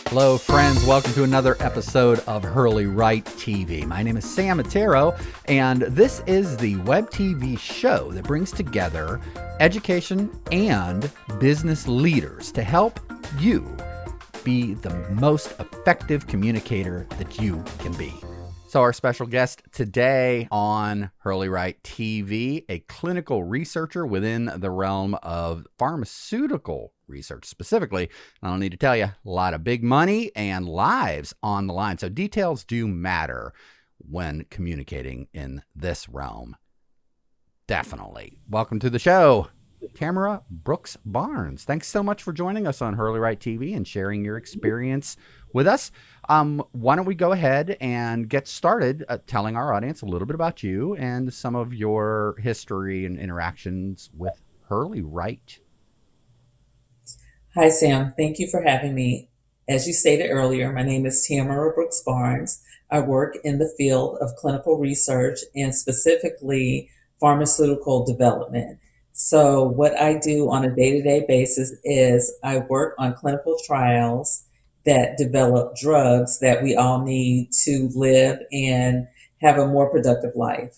Hello, friends. Welcome to another episode of Hurley Right TV. My name is Sam Matero, and this is the web TV show that brings together education and business leaders to help you be the most effective communicator that you can be. So our special guest today on Hurley Right TV, a clinical researcher within the realm of pharmaceutical research specifically. I don't need to tell you, a lot of big money and lives on the line. So details do matter when communicating in this realm. Definitely. Welcome to the show, Tamara Brooks Barnes. Thanks so much for joining us on Hurley Right TV and sharing your experience with us. Why don't we go ahead and get started telling our audience a little bit about you and some of your history and interactions with Hurley Right. Hi, Sam. Thank you for having me. As you stated earlier, my name is Tamara Brooks Barnes. I work in the field of clinical research and specifically pharmaceutical development. So, what I do on a day to day basis is I work on clinical trials that develop drugs that we all need to live and have a more productive life.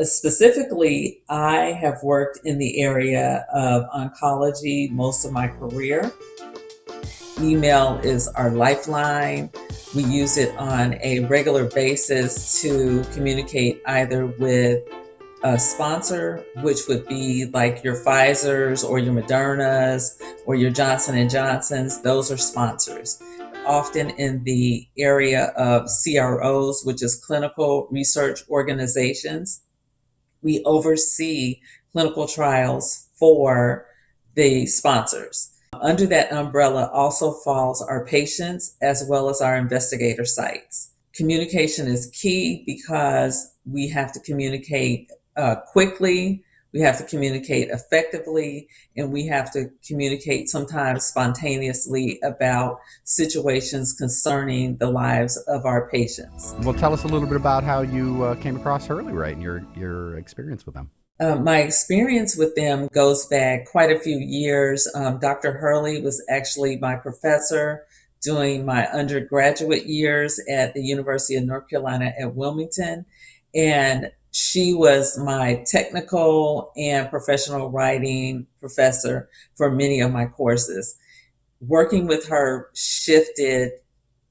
Specifically, I have worked in the area of oncology most of my career. Email is our lifeline. We use it on a regular basis to communicate either with a sponsor, which would be like your Pfizer's or your Moderna's or your Johnson and Johnson's. Those are sponsors. Often in the area of CROs, which is clinical research organizations, we oversee clinical trials for the sponsors. Under that umbrella also falls our patients as well as our investigator sites. Communication is key because we have to communicate quickly, we have to communicate effectively, and we have to communicate sometimes spontaneously about situations concerning the lives of our patients. Well, tell us a little bit about how you came across Hurley Right and your experience with them. My experience with them goes back quite a few years. Dr. Hurley was actually my professor during my undergraduate years at the University of North Carolina at Wilmington. And she was my technical and professional writing professor for many of my courses. Working with her shifted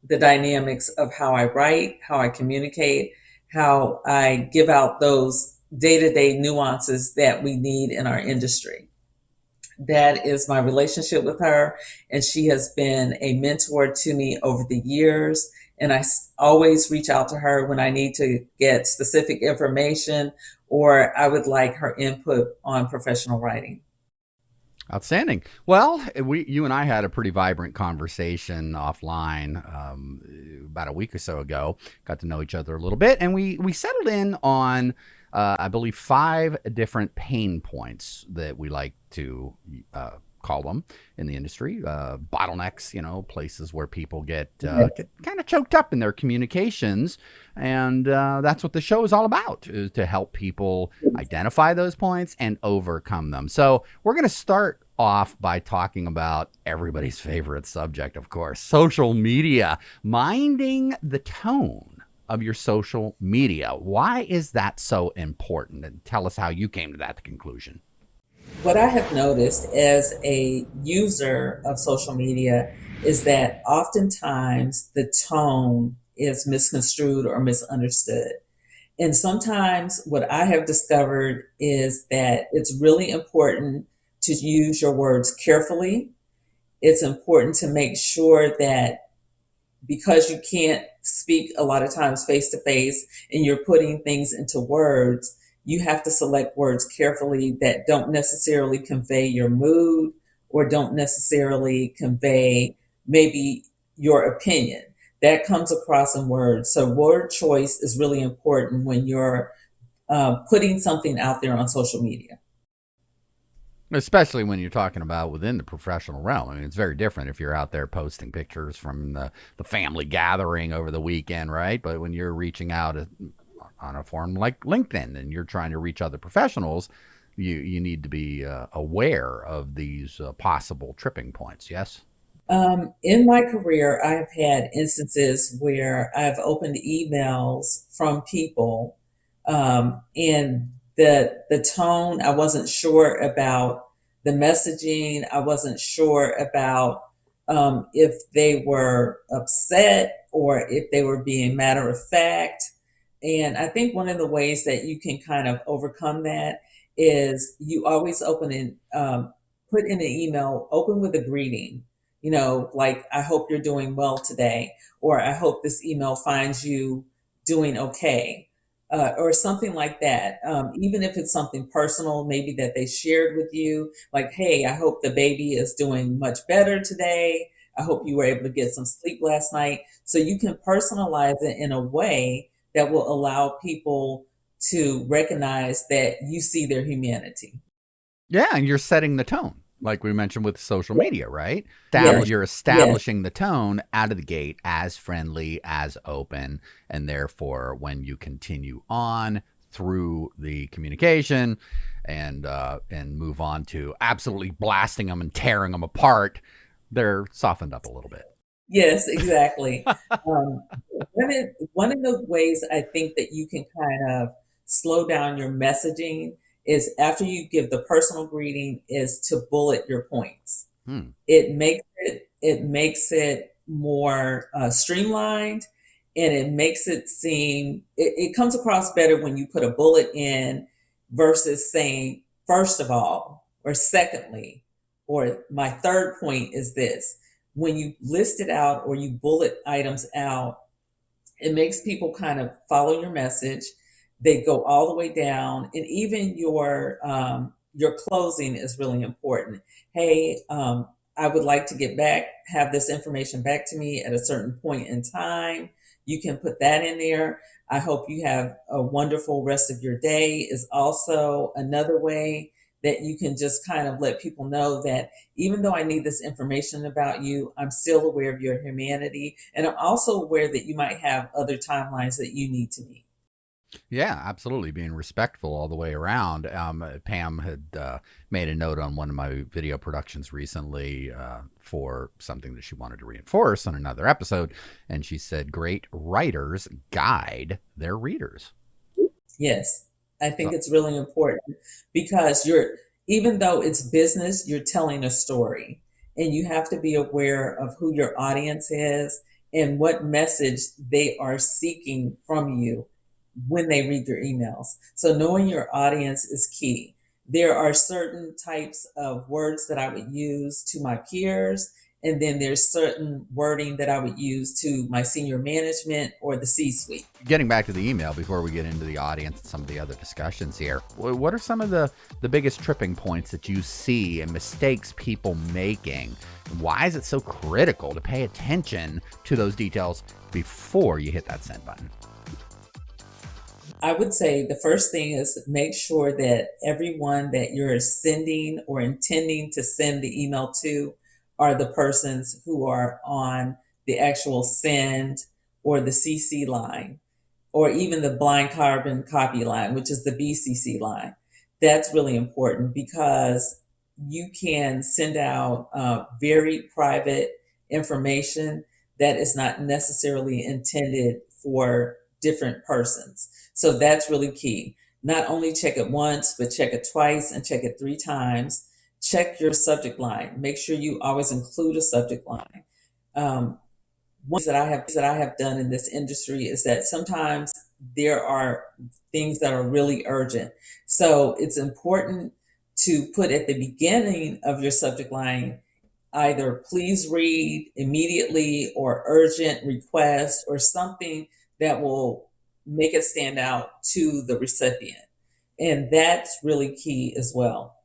the dynamics of how I write, how I communicate, how I give out those day-to-day nuances that we need in our industry. That is my relationship with her, and she has been a mentor to me over the years. And I always reach out to her when I need to get specific information or I would like her input on professional writing. Outstanding. Well, you and I had a pretty vibrant conversation offline about a week or so ago. Got to know each other a little bit, and we settled in on, I believe, 5 different pain points that we like to call them in the industry. Bottlenecks, places where people get kind of choked up in their communications. And that's what the show is all about, is to help people identify those points and overcome them. So we're going to start off by talking about everybody's favorite subject, of course, social media, minding the tone of your social media. Why is that so important? And tell us how you came to that conclusion. What I have noticed as a user of social media is that oftentimes the tone is misconstrued or misunderstood. And sometimes what I have discovered is that it's really important to use your words carefully. It's important to make sure that because you can't speak a lot of times face to face and you're putting things into words, you have to select words carefully that don't necessarily convey your mood or don't necessarily convey maybe your opinion. That comes across in words. So word choice is really important when you're putting something out there on social media. Especially when you're talking about within the professional realm. I mean, it's very different if you're out there posting pictures from the family gathering over the weekend, right? But when you're reaching out on a forum like LinkedIn and you're trying to reach other professionals, you need to be aware of these possible tripping points, yes? In my career, I have had instances where I've opened emails from people, and the tone, I wasn't sure about the messaging. I wasn't sure about if they were upset or if they were being matter of fact. And I think one of the ways that you can kind of overcome that is you always put in an email, open with a greeting, like, I hope you're doing well today, or I hope this email finds you doing okay, or something like that. Even if it's something personal, maybe that they shared with you, like, hey, I hope the baby is doing much better today. I hope you were able to get some sleep last night. So you can personalize it in a way that will allow people to recognize that you see their humanity. Yeah, and you're setting the tone, like we mentioned with social media, right? Yes, You're yes, establishing the tone out of the gate as friendly, as open, and therefore, when you continue on through the communication and move on to absolutely blasting them and tearing them apart, they're softened up a little bit. yes, exactly. Um, one of the ways I think that you can kind of slow down your messaging is, after you give the personal greeting, is to bullet your points. Hmm. It makes it more streamlined, and it makes it seem, it comes across better when you put a bullet in versus saying first of all, or secondly, or my third point is this. When you list it out or you bullet items out, it makes people kind of follow your message. They go all the way down, and even your closing is really important. Hey, I would like to have this information back to me at a certain point in time. You can put that in there. I hope you have a wonderful rest of your day is also another way that you can just kind of let people know that even though I need this information about you, I'm still aware of your humanity. And I'm also aware that you might have other timelines that you need to meet. Yeah, absolutely. Being respectful all the way around. Pam had made a note on one of my video productions recently for something that she wanted to reinforce on another episode. And she said, great writers guide their readers. Yes, I think So, it's really important because even though it's business, you're telling a story, and you have to be aware of who your audience is and what message they are seeking from you when they read your emails. So knowing your audience is key. There are certain types of words that I would use to my peers, and then there's certain wording that I would use to my senior management or the C-suite. getting back to the email before we get into the audience and some of the other discussions here, what are some of the biggest tripping points that you see and mistakes people making? Why is it so critical to pay attention to those details before you hit that send button? I would say the first thing is make sure that everyone that you're sending or intending to send the email to are the persons who are on the actual send or the CC line, or even the blind carbon copy line, which is the BCC line. That's really important because you can send out very private information that is not necessarily intended for different persons. So that's really key. Not only check it once, but check it twice and check it 3 times. Check your subject line. Make sure you always include a subject line. One thing that I have done in this industry is that sometimes there are things that are really urgent. So it's important to put at the beginning of your subject line either please read immediately or urgent request or something that will make it stand out to the recipient. And that's really key as well.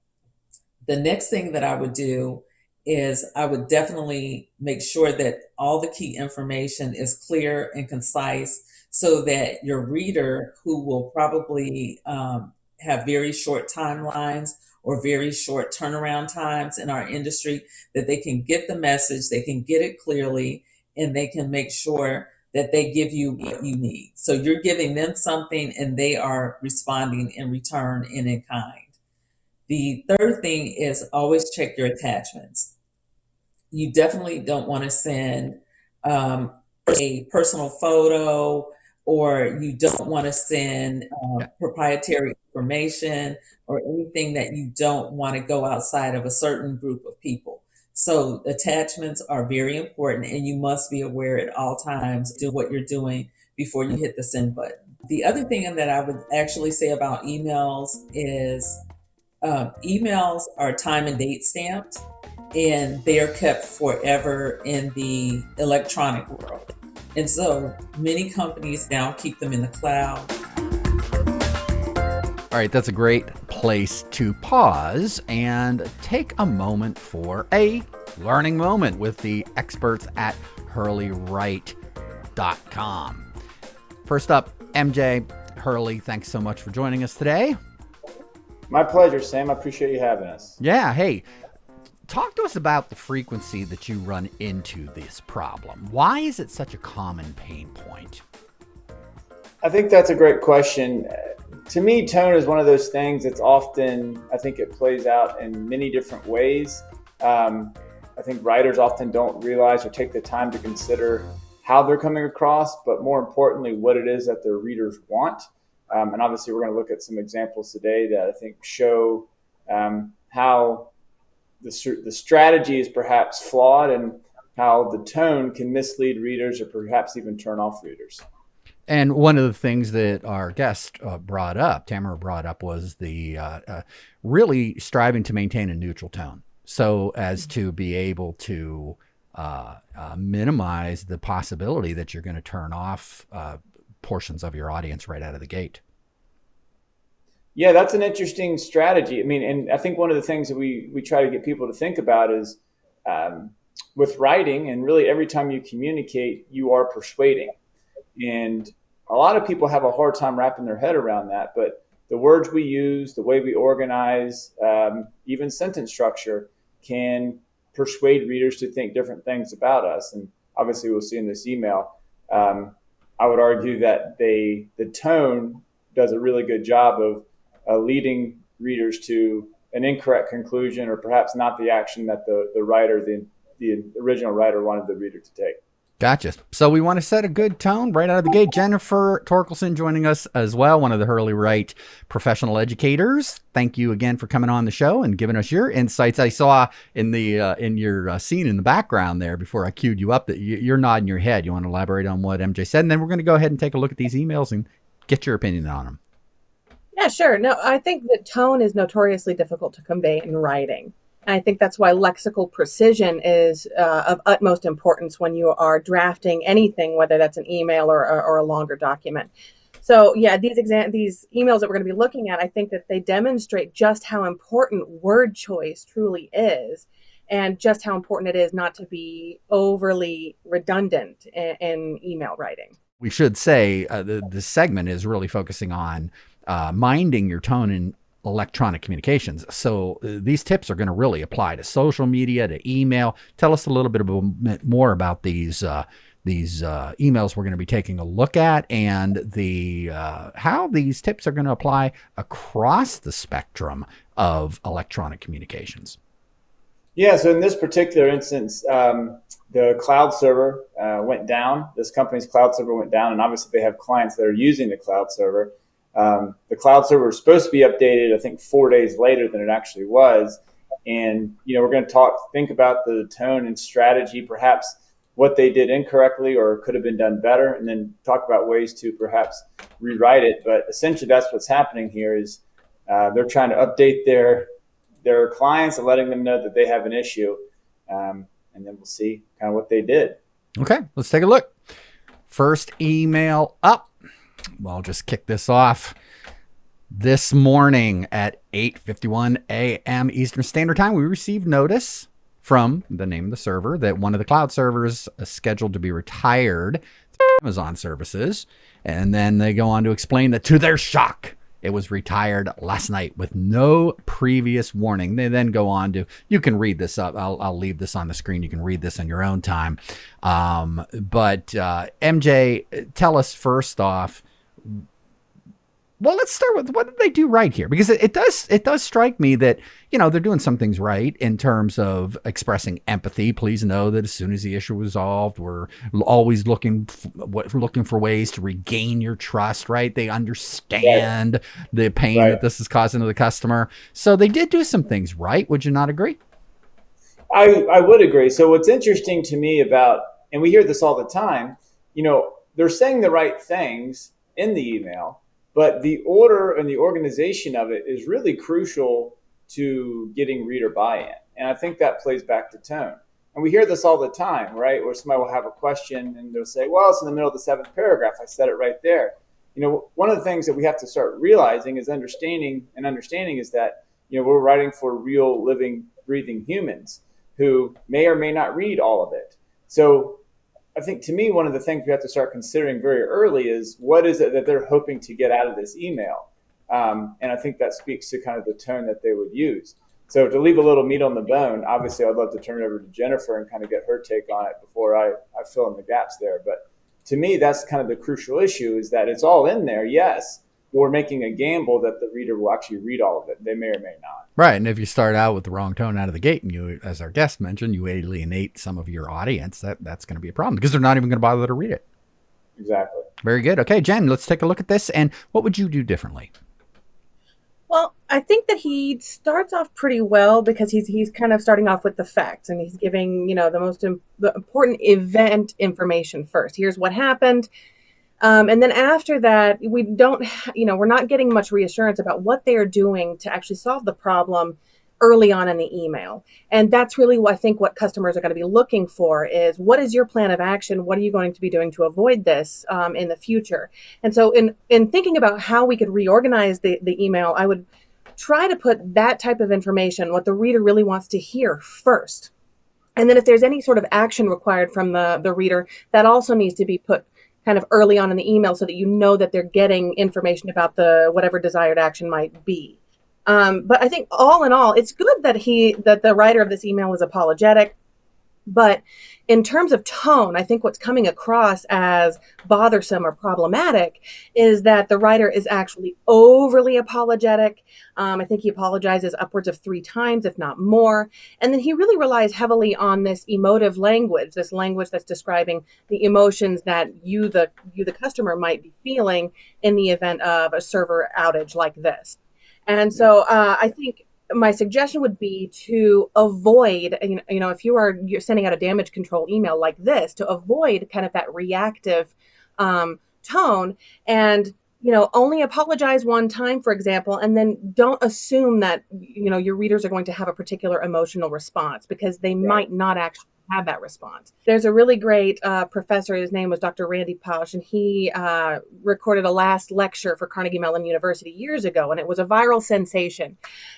The next thing that I would do is I would definitely make sure that all the key information is clear and concise so that your reader, who will probably have very short timelines or very short turnaround times in our industry, that they can get the message, they can get it clearly, and they can make sure that they give you what you need. So you're giving them something and they are responding in return and in kind. The third thing is always check your attachments. You definitely don't want to send um, a personal photo, or you don't want to send Yeah. proprietary information or anything that you don't want to go outside of a certain group of people. So attachments are very important, and you must be aware at all times do what you're doing before you hit the send button. The other thing that I would actually say about emails is emails are time and date stamped, and they are kept forever in the electronic world. And so many companies now keep them in the cloud. All right, that's a great place to pause and take a moment for a learning moment with the experts at hurleywrite.com. First up, MJ Hurley, thanks so much for joining us today. My pleasure, Sam. I appreciate you having us. Yeah, hey, talk to us about the frequency that you run into this problem. Why is it such a common pain point? I think that's a great question. To me, tone is one of those things that's often, I think it plays out in many different ways. I think writers often don't realize or take the time to consider how they're coming across, but more importantly, what it is that their readers want. And obviously, we're going to look at some examples today that I think show how the strategy is perhaps flawed and how the tone can mislead readers or perhaps even turn off readers. And one of the things that our guest brought up, Tamara brought up, was the really striving to maintain a neutral tone so as to be able to minimize the possibility that you're going to turn off portions of your audience right out of the gate. Yeah, that's an interesting strategy. I mean, and I think one of the things that we try to get people to think about is with writing, and really every time you communicate, you are persuading. And a lot of people have a hard time wrapping their head around that. But the words we use, the way we organize, even sentence structure can persuade readers to think different things about us. And obviously, we'll see in this email. I would argue that the tone does a really good job of leading readers to an incorrect conclusion, or perhaps not the action that the writer, the original writer, wanted the reader to take. Gotcha. So we want to set a good tone right out of the gate. Jennifer Torkelson joining us as well, one of the Hurley Write professional educators. Thank you again for coming on the show and giving us your insights. I saw in the in your scene in the background there before I queued you up that you're nodding your head. You want to elaborate on what MJ said, and then we're going to go ahead and take a look at these emails and get your opinion on them. Yeah, sure. No, I think that tone is notoriously difficult to convey in writing. And I think that's why lexical precision is of utmost importance when you are drafting anything, whether that's an email or a longer document. So yeah, these emails that we're going to be looking at, I think that they demonstrate just how important word choice truly is, and just how important it is not to be overly redundant in email writing. We should say this segment is really focusing on minding your tone in electronic communications. So these tips are going to really apply to social media, to email. Tell us a little bit more about these emails we're going to be taking a look at, and the how these tips are going to apply across the spectrum of electronic communications. Yeah, so in this particular instance, the cloud server went down. This company's cloud server went down, and obviously they have clients that are using the cloud server. The cloud server was supposed to be updated, I think, 4 days later than it actually was. And, we're going to think about the tone and strategy, perhaps what they did incorrectly or could have been done better, and then talk about ways to perhaps rewrite it. But essentially, that's what's happening here is they're trying to update their clients and letting them know that they have an issue. And then we'll see kind of what they did. Okay, let's take a look. First email up. Well, I'll just kick this off. This morning at 8:51 a.m. Eastern Standard Time, we received notice from the name of the server that one of the cloud servers is scheduled to be retired, Amazon services. And then they go on to explain that to their shock, it was retired last night with no previous warning. They then go on to, you can read this up. I'll leave this on the screen. You can read this on your own time. But MJ, tell us first off, Well, let's start with what did they do right here? Because it does strike me that, they're doing some things right in terms of expressing empathy. Please know that as soon as the issue is resolved, we're always looking for ways to regain your trust, right? They understand the pain that this is causing to the customer. So they did do some things right. Would you not agree? I would agree. So what's interesting to me about, and we hear this all the time, they're saying the right things in the email, but the order and the organization of it is really crucial to getting reader buy-in. And I think that plays back to tone. And we hear this all the time, right? Where somebody will have a question and they'll say, well, it's in the middle of the 7th paragraph. I said it right there. One of the things that we have to start realizing is understanding is that, we're writing for real, living, breathing humans who may or may not read all of it. So I think, to me, one of the things we have to start considering very early is what is it that they're hoping to get out of this email? And I think that speaks to kind of the tone that they would use. So to leave a little meat on the bone, obviously I'd love to turn it over to Jennifer and kind of get her take on it before I fill in the gaps there. But to me, that's kind of the crucial issue, is that it's all in there, yes, but we're making a gamble that the reader will actually read all of it. They may or may not. Right. And if you start out with the wrong tone out of the gate and you, as our guest mentioned, you alienate some of your audience, that's going to be a problem because they're not even going to bother to read it. Exactly. Very good. Okay, Jen, let's take a look at this. And what would you do differently? Well, I think that he starts off pretty well because he's kind of starting off with the facts, and he's giving, the important event information first. Here's what happened. And then after that, we don't, we're not getting much reassurance about what they are doing to actually solve the problem early on in the email. And that's really what I think what customers are going to be looking for is, what is your plan of action? What are you going to be doing to avoid this in the future? And so in thinking about how we could reorganize the email, I would try to put that type of information, what the reader really wants to hear, first. And then if there's any sort of action required from the reader, that also needs to be put kind of early on in the email so that you know that they're getting information about the whatever desired action might be. But I think all in all, it's good that the writer of this email was apologetic. But in terms of tone, I think what's coming across as bothersome or problematic is that the writer is actually overly apologetic. I think he apologizes upwards of 3 times, if not more. And then he really relies heavily on this emotive language, this language that's describing the emotions that you, the customer, might be feeling in the event of a server outage like this. And so I think my suggestion would be to avoid, if you're sending out a damage control email like this, to avoid kind of that reactive tone, and only apologize one time, for example, and then don't assume that your readers are going to have a particular emotional response, because they might not actually have that response. There's a really great professor, his name was Dr. Randy Pausch, and he recorded a last lecture for Carnegie Mellon University years ago, and it was a viral sensation.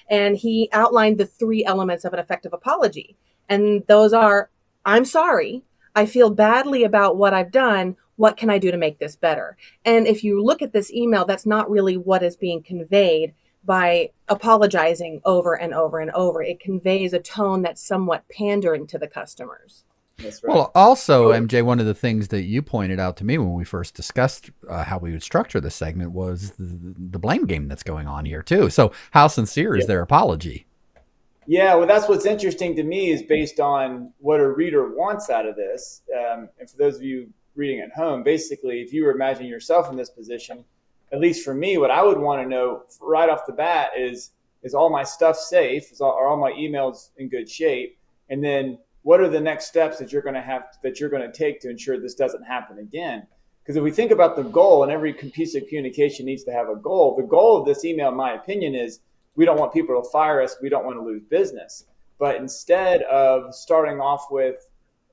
And he outlined the 3 elements of an effective apology. And those are, I'm sorry, I feel badly about what I've done, what can I do to make this better? And if you look at this email, that's not really what is being conveyed by apologizing over and over and over. It conveys a tone that's somewhat pandering to the customers. That's right. Well, also, MJ, one of the things that you pointed out to me when we first discussed how we would structure this segment was the blame game that's going on here, too. So how sincere is their apology? Yeah, well, that's what's interesting to me, is based on what a reader wants out of this. And for those of you reading at home, basically, if you were imagining yourself in this position, at least for me, what I would want to know right off the bat is all my stuff safe? Are all my emails in good shape? And then what are the next steps that you're going to take to ensure this doesn't happen again? Because if we think about the goal, and every piece of communication needs to have a goal, the goal of this email, in my opinion, is we don't want people to fire us. We don't want to lose business. But instead of starting off with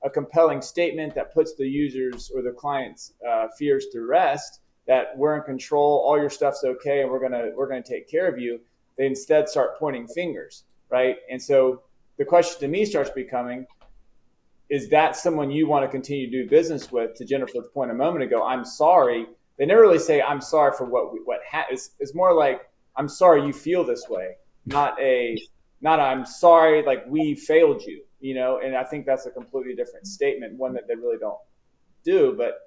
a compelling statement that puts the users or the client's fears to rest, that we're in control, all your stuff's okay, and we're gonna take care of you, they instead start pointing fingers, right? And so the question to me starts becoming, is that someone you want to continue to do business with? To Jennifer's point a moment ago, I'm sorry. They never really say I'm sorry for it's more like, I'm sorry you feel this way, not I'm sorry like we failed you, and I think that's a completely different statement, one that they really don't do, but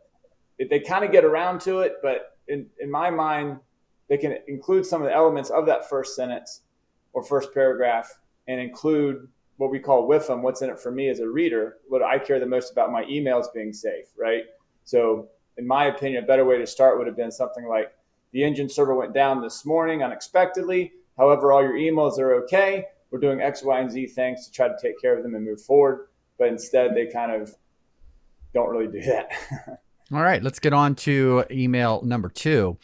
they kind of get around to it. But in my mind, they can include some of the elements of that first sentence or first paragraph and include what we call with them, what's in it for me as a reader. What I care the most about my emails being safe, right? So in my opinion, a better way to start would have been something like, the engine server went down this morning unexpectedly. However, all your emails are okay. We're doing X, Y, and Z things to try to take care of them and move forward. But instead, they kind of don't really do that. All right, let's get on to email number 2.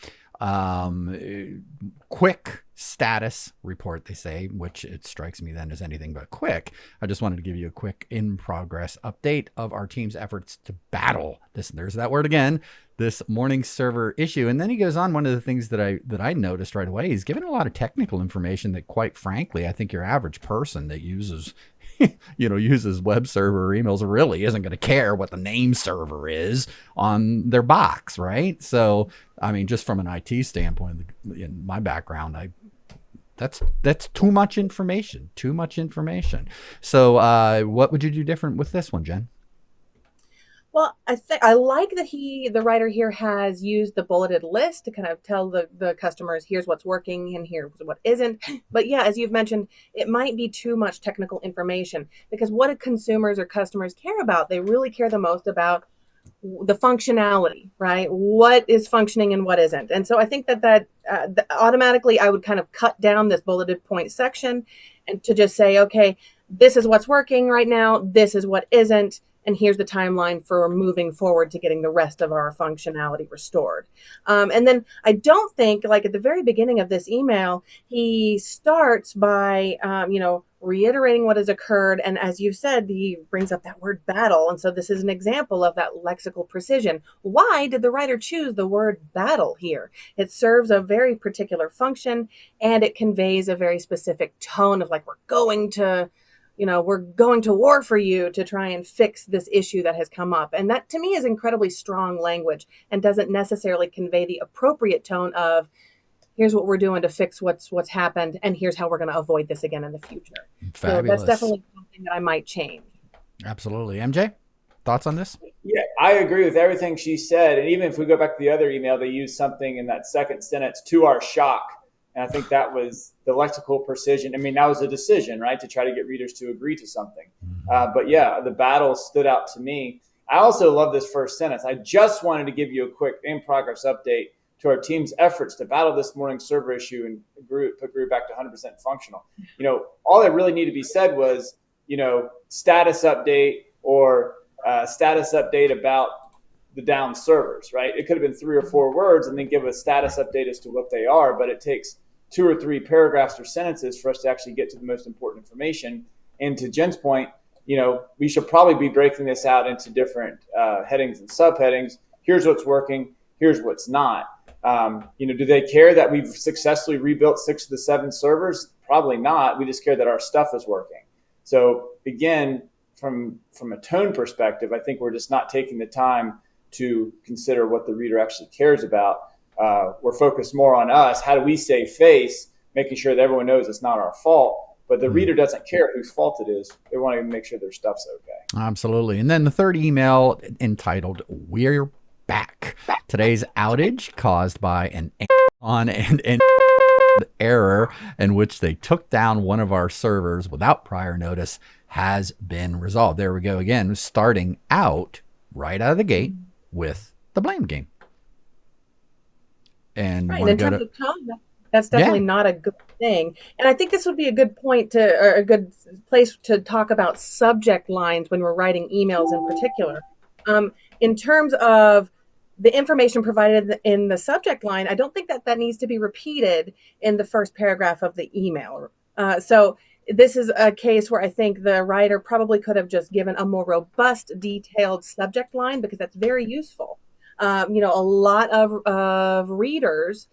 Quick status report, they say, which it strikes me then as anything but quick. I just wanted to give you a quick in progress update of our team's efforts to battle this. There's that word again, this morning server issue. And then he goes on, one of the things that I noticed right away, he's given a lot of technical information that, quite frankly, I think your average person that uses uses web server emails really isn't going to care what the name server is on their box, right? So, I mean, just from an IT standpoint, in my background, that's too much information. So, what would you do different with this one, Jen? Well, I like that the writer here has used the bulleted list to kind of tell the customers, here's what's working and here's what isn't. But yeah, as you've mentioned, it might be too much technical information, because what do consumers or customers care about? They really care the most about the functionality, right? What is functioning and what isn't. And so I think that automatically I would kind of cut down this bulleted point section and to just say, okay, this is what's working right now. This is what isn't. And here's the timeline for moving forward to getting the rest of our functionality restored. And then I don't think, like at the very beginning of this email, he starts by, reiterating what has occurred. And as you said, he brings up that word battle. And so this is an example of that lexical precision. Why did the writer choose the word battle here? It serves a very particular function, and it conveys a very specific tone of like, we're going to war for you to try and fix this issue that has come up. And that to me is incredibly strong language and doesn't necessarily convey the appropriate tone of, here's what we're doing to fix what's happened, and here's how we're going to avoid this again in the future. Fabulous. So that's definitely something that I might change. Absolutely. MJ, thoughts on this? Yeah, I agree with everything she said. And even if we go back to the other email, they used something in that second sentence, to our shock. And I think that was the lexical precision. I mean, that was a decision, right, to try to get readers to agree to something. But yeah, the battle stood out to me. I also love this first sentence. I just wanted to give you a quick in-progress update to our team's efforts to battle this morning server issue and put Group back to 100% functional. All that really needed to be said was, status update or status update about the down servers, right? It could have been 3 or 4 words and then give a status update as to what they are, but it takes 2 or 3 paragraphs or sentences for us to actually get to the most important information. And to Jen's point, we should probably be breaking this out into different headings and subheadings. Here's what's working. Here's what's not. Do they care that we've successfully rebuilt 6 of the 7 servers? Probably not. We just care that our stuff is working. So again, from a tone perspective, I think we're just not taking the time to consider what the reader actually cares about. We're focused more on us. How do we save face, making sure that everyone knows it's not our fault? But the reader doesn't care whose fault it is. They want to make sure their stuff's okay. Absolutely. And then the third email, entitled, We're Back. Today's outage caused by an error in which they took down one of our servers without prior notice has been resolved. There we go again, starting out right out of the gate with the blame game. And right, in terms of tone, that's definitely not a good thing. And I think this would be a good point or a good place to talk about subject lines when we're writing emails in particular. In terms of the information provided in the subject line, I don't think that needs to be repeated in the first paragraph of the email. So this is a case where I think the writer probably could have just given a more robust, detailed subject line, because that's very useful. A lot of readers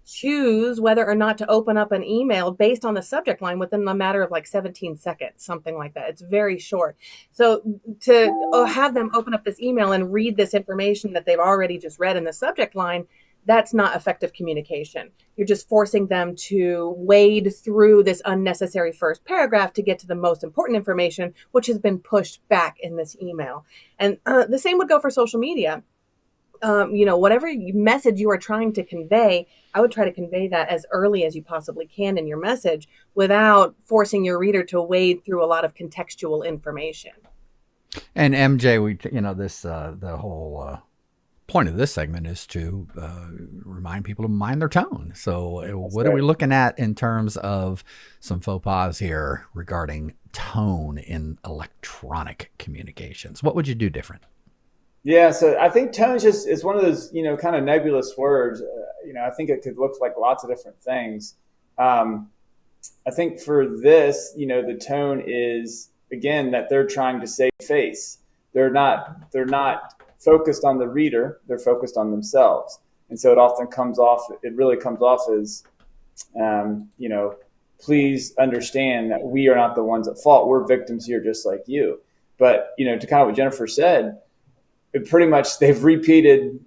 choose whether or not to open up an email based on the subject line within a matter of like 17 seconds, something like that. It's very short. So to have them open up this email and read this information that they've already just read in the subject line, that's not effective communication. You're just forcing them to wade through this unnecessary first paragraph to get to the most important information, which has been pushed back in this email. And the same would go for social media. whatever message you are trying to convey, I would try to convey that as early as you possibly can in your message without forcing your reader to wade through a lot of contextual information. And MJ, the whole point of this segment is to remind people to mind their tone. So what are we looking at in terms of some faux pas here regarding tone in electronic communications? What would you do different? Yeah, so I think tone is one of those, kind of nebulous words. I think it could look like lots of different things. I think for this, the tone is, again, that they're trying to save face. They're not focused on the reader, they're focused on themselves. And so it really comes off as, please understand that we are not the ones at fault. We're victims here just like you. But, to kind of what Jennifer said, pretty much they've repeated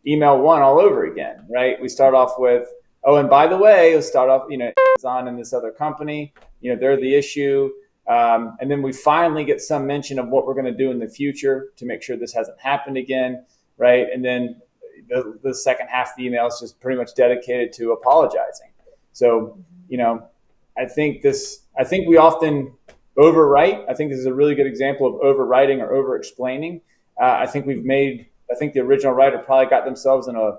email one all over again, right? We start off with, oh, and by the way, let's start off, Amazon and this other company, they're the issue. And then we finally get some mention of what we're going to do in the future to make sure this hasn't happened again, right? And then the second half of the email is just pretty much dedicated to apologizing. So, I think we often overwrite. I think this is a really good example of overwriting or over-explaining. I think the original writer probably got themselves in a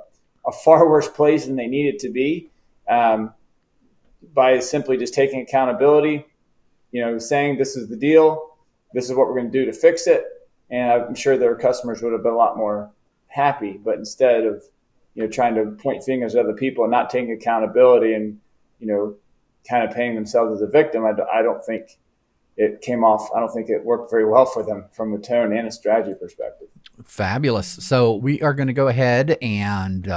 far worse place than they needed to be by simply just taking accountability, saying this is the deal, this is what we're going to do to fix it. And I'm sure their customers would have been a lot more happy. But instead of, trying to point fingers at other people and not taking accountability and, kind of painting themselves as a victim, I don't think it came off. I don't think it worked very well for them from a tone and a strategy perspective. Fabulous. So we are going to go ahead and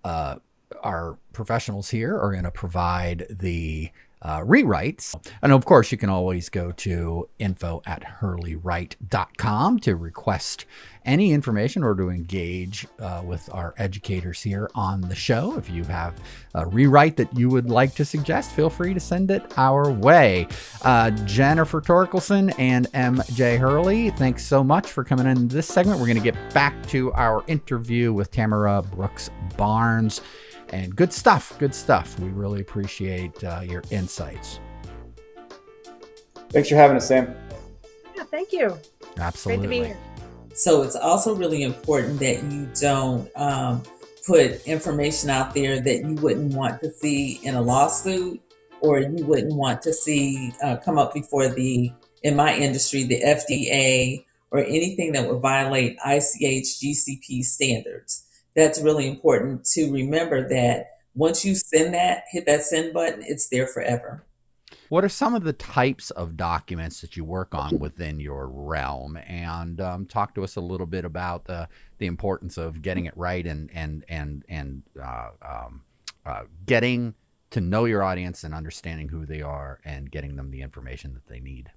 our professionals here are going to provide the rewrites. And of course, you can always go to info@hurleywrite.com to request any information or to engage with our educators here on the show. If you have a rewrite that you would like to suggest, feel free to send it our way. Jennifer Torkelson and MJ Hurley, thanks so much for coming in this segment. We're going to get back to our interview with Tamara Brooks Barnes. And good stuff. We really appreciate your insights. Thanks for having us, Sam. Yeah, thank you. Absolutely. Great to be here. So it's also really important that you don't put information out there that you wouldn't want to see in a lawsuit or you wouldn't want to see come up before in my industry, the FDA or anything that would violate ICH GCP standards. That's really important to remember that once you hit that send button, it's there forever. What are some of the types of documents that you work on within your realm? And talk to us a little bit about the importance of getting it right and getting to know your audience and understanding who they are and getting them the information that they need.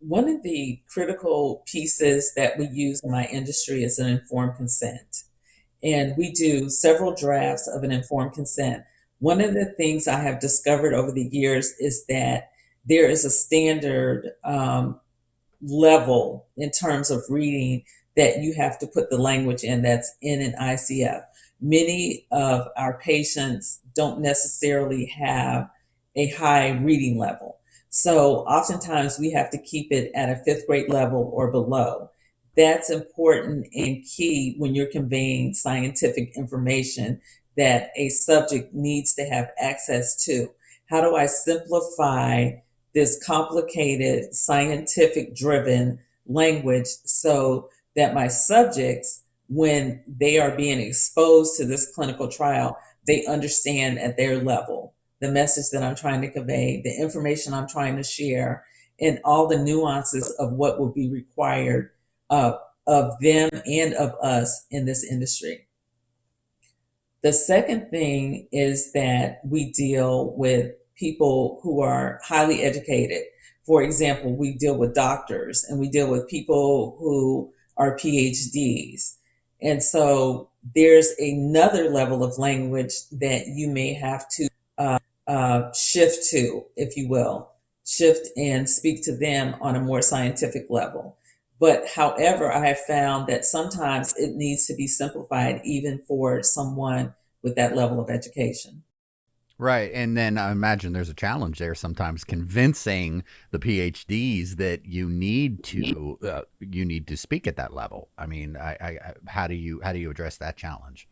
One of the critical pieces that we use in my industry is an informed consent. And we do several drafts of an informed consent. One of the things I have discovered over the years is that there is a standard level in terms of reading that you have to put the language in that's in an ICF. Many of our patients don't necessarily have a high reading level. So oftentimes we have to keep it at a 5th grade level or below. That's important and key when you're conveying scientific information that a subject needs to have access to. How do I simplify this complicated, scientific-driven language so that my subjects, when they are being exposed to this clinical trial, they understand at their level the message that I'm trying to convey, the information I'm trying to share, and all the nuances of what will be required of them and of us in this industry. The second thing is that we deal with people who are highly educated. For example, we deal with doctors and we deal with people who are PhDs. And so there's another level of language that you may have to shift to, if you will, shift and speak to them on a more scientific level. But however, I have found that sometimes it needs to be simplified even for someone with that level of education. Right. And then I imagine there's a challenge there sometimes convincing the PhDs that you need to speak at that level. I mean, how do you address that challenge?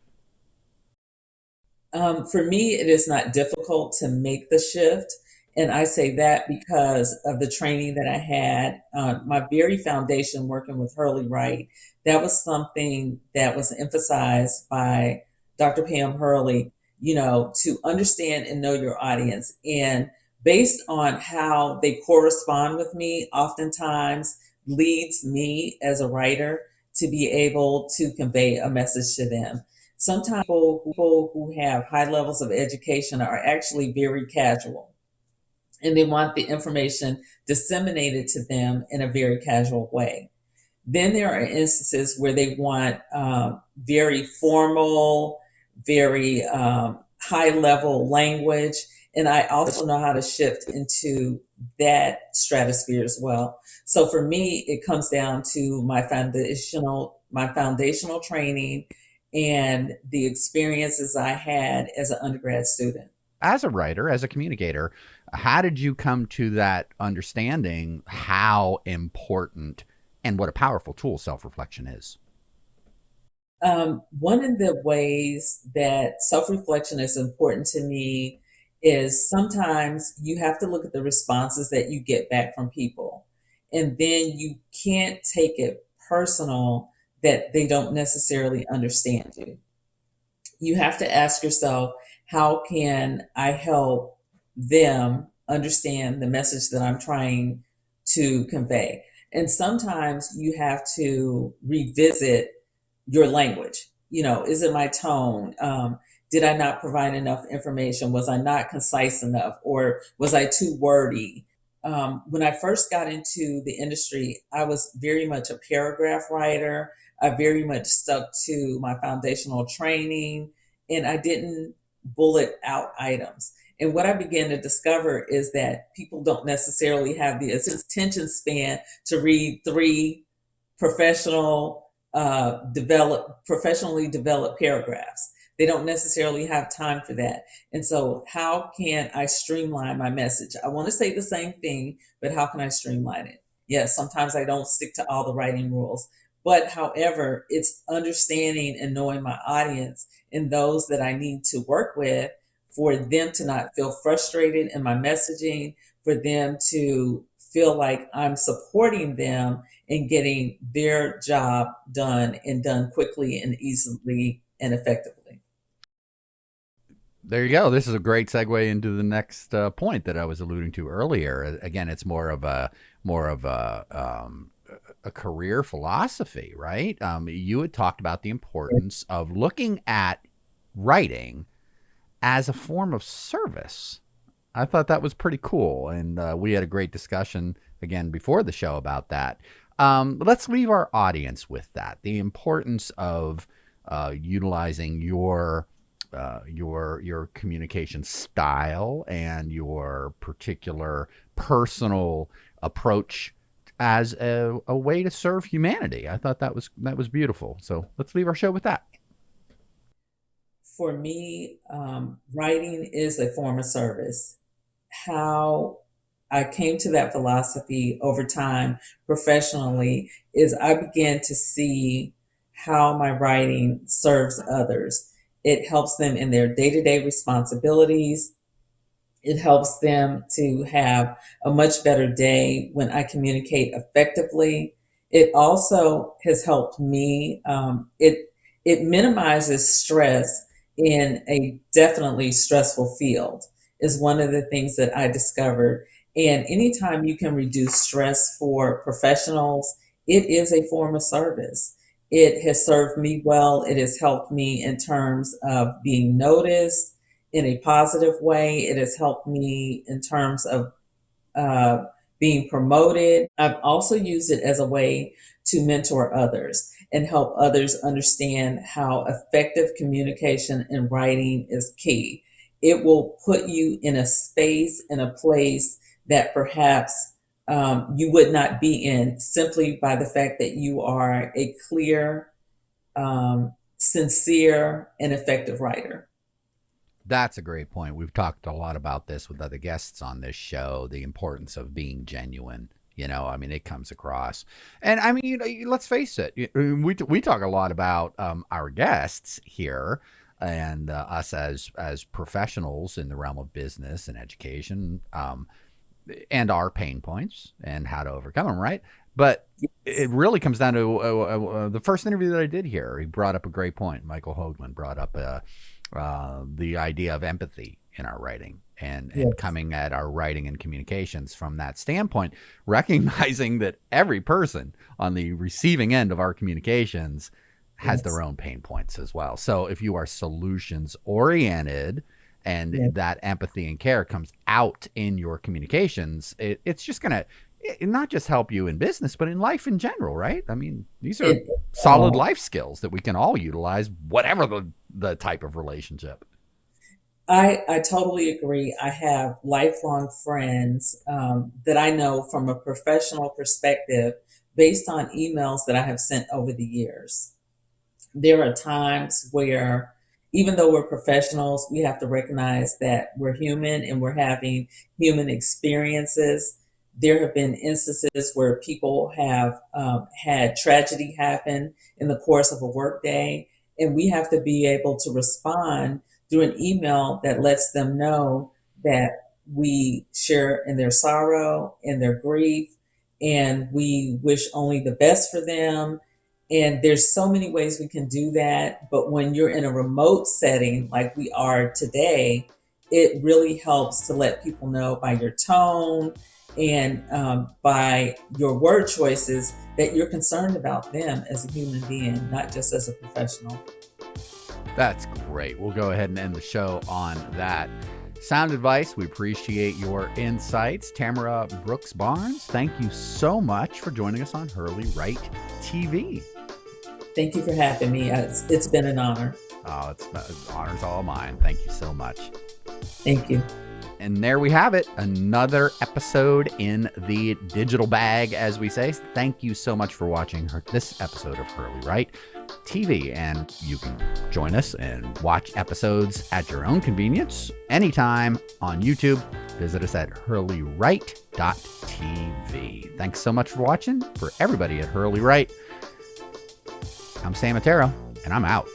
For me, it is not difficult to make the shift. And I say that because of the training that I had. My very foundation working with Hurley Wright, that was something that was emphasized by Dr. Pam Hurley, to understand and know your audience. And based on how they correspond with me, oftentimes leads me as a writer to be able to convey a message to them. Sometimes people who have high levels of education are actually very casual and they want the information disseminated to them in a very casual way. Then there are instances where they want very formal, very high level language. And I also know how to shift into that stratosphere as well. So for me, it comes down to my foundational training and the experiences I had as an undergrad student. As a writer, as a communicator, how did you come to that understanding how important and what a powerful tool self-reflection is? One of the ways that self reflection is important to me is sometimes you have to look at the responses that you get back from people, and then you can't take it personal that they don't necessarily understand you. You have to ask yourself, how can I help them understand the message that I'm trying to convey? And sometimes you have to revisit your language. Is it my tone? Did I not provide enough information? Was I not concise enough? Or was I too wordy? When I first got into the industry, I was very much a paragraph writer. I very much stuck to my foundational training and I didn't bullet out items. And what I began to discover is that people don't necessarily have the attention span to read three professionally developed paragraphs. They don't necessarily have time for that. And so how can I streamline my message? I want to say the same thing, but how can I streamline it? Yes, sometimes I don't stick to all the writing rules. But however, it's understanding and knowing my audience and those that I need to work with for them to not feel frustrated in my messaging, for them to feel like I'm supporting them in getting their job done and done quickly and easily and effectively. There you go. This is a great segue into the next point that I was alluding to earlier. Again, it's more of a career philosophy, right? You had talked about the importance of looking at writing as a form of service. I thought that was pretty cool, and we had a great discussion again before the show about that. Let's leave our audience with that: the importance of utilizing your communication style and your particular personal approach as a way to serve humanity. I thought that was beautiful. So let's leave our show with that. For me, writing is a form of service. How I came to that philosophy over time professionally is I began to see how my writing serves others. It helps them in their day to day responsibilities. It helps them to have a much better day when I communicate effectively. It also has helped me. It minimizes stress in a definitely stressful field is one of the things that I discovered. And anytime you can reduce stress for professionals, it is a form of service. It has served me well. It has helped me in terms of being noticed in a positive way. It has helped me in terms of uh, being promoted. I've also used it as a way to mentor others and help others understand how effective communication and writing is key. It will put you in a space, in a place that perhaps you would not be in simply by the fact that you are a clear, sincere, and effective writer. That's a great point. We've talked a lot about this with other guests on this show, the importance of being genuine. I mean, it comes across. And I mean, let's face it, we talk a lot about our guests here and us as professionals in the realm of business and education, and our pain points and how to overcome them, right? But it really comes down to the first interview that I did here. He brought up a great point. Michael Hoagland brought up the idea of empathy in our writing and coming at our writing and communications from that standpoint, recognizing that every person on the receiving end of our communications has their own pain points as well. So if you are solutions oriented and that empathy and care comes out in your communications, it's just going to not just help you in business, but in life in general, right? I mean, these are solid life skills that we can all utilize, whatever the type of relationship. I totally agree. I have lifelong friends that I know from a professional perspective based on emails that I have sent over the years. There are times where, even though we're professionals, we have to recognize that we're human and we're having human experiences. There have been instances where people have had tragedy happen in the course of a workday, and we have to be able to respond through an email that lets them know that we share in their sorrow and their grief, and we wish only the best for them. And there's so many ways we can do that. But when you're in a remote setting like we are today, it really helps to let people know by your tone and by your word choices that you're concerned about them as a human being, not just as a professional. That's great. We'll go ahead and end the show on that sound advice. We appreciate your insights. Tamara Brooks Barnes, thank you so much for joining us on Hurley Write TV. Thank you for having me. It's been an honor. Oh, honor's all mine. Thank you so much. Thank you. And there we have it. Another episode in the digital bag, as we say. Thank you so much for watching this episode of Hurley Write TV. And you can join us and watch episodes at your own convenience anytime on YouTube. Visit us at hurleywrite.tv. Thanks so much for watching. For everybody at Hurley Write, I'm Sam Matero, and I'm out.